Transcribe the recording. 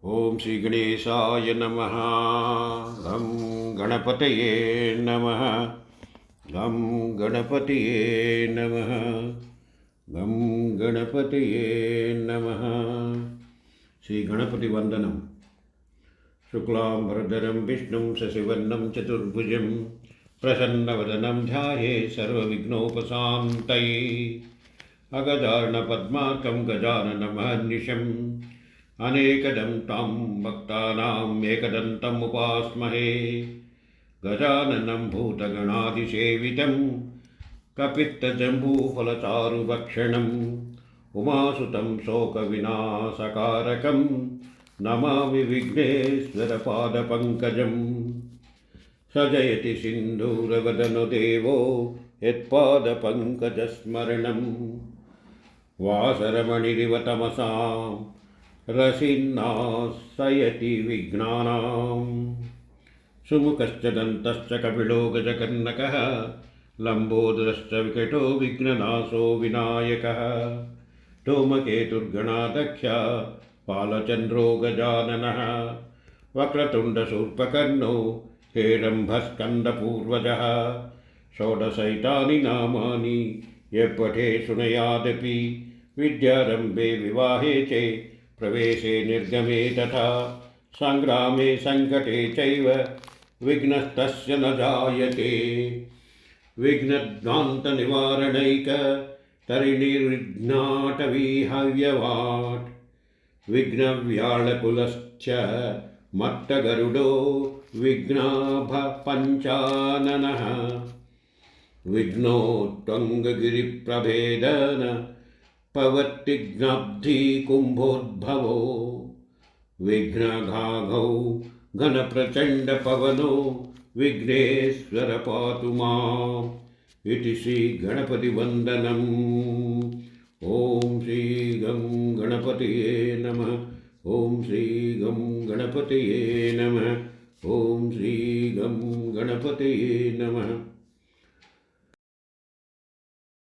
ओम श्री गणेशाय नमः। गं गणपतये नमः। गं गणपतये नमः। गं गणपतये नमः। श्री गणपति वंदनम। शुक्लांबरधरं विष्णुं शशिवर्णं चतुर्भुजं प्रसन्नवदनं ध्यायेत् सर्वविघ्नोपशान्तये। अगजाननपद्मार्कं गजाननमहर्निशम् अनेकदं तं भक्तानाम् एकदन्तम् उपास्महे। गजाननं भूतगणादिसेवितं कपित्थजम्बूफलचारुभक्षणम् उमासुतं शोकविनाशकारकं नमामि विघ्नेश्वरपादपङ्कजम्। स जयति सिन्धूरवदनो देवो यत्पादपङ्कजस्मरणम् वासरमणिरिव तमसां रसिन्नाशयति विघ्नानां। सुमुखश्च दन्तश्च कपिलो गजकर्णकः लम्बोदरश्च विकटो विघ्ननाशो विनायकः। धूमकेतुर्गणाध्यक्ष बालचन्द्रो गजाननः वक्रतुण्डशूर्पकर्णो हेरम्बस्कन्दपूर्वजः। षोडशैतानि नामानि यः पठे शृणुयादपि विद्यारम्भे विवाहे च प्रवेशे निर्गमे तथा संग्रामे संकटे चैव विघ्नस्तस्य न जायते। विघ्नध्वान्तनिवारणैक तरिणिर्विघ्नाटवीहव्यवाट् विघ्नव्याळकुलश्च मत्तगरुडो विघ्नाभपञ्चाननः। विघ्नोत्तुङ्गगिरिप्रभेदन पवत्तिघ्नब्धि कुम्भोद्भवो विघ्नघाघौ घनप्रचण्डपवनो विघ्नेश्वर पातु माम्। इति श्री गणपतिवन्दनम्। ॐ श्री गं गणपतये नमः। ॐ श्री गं गणपतये नमः। ॐ श्री गं गणपतये नमः।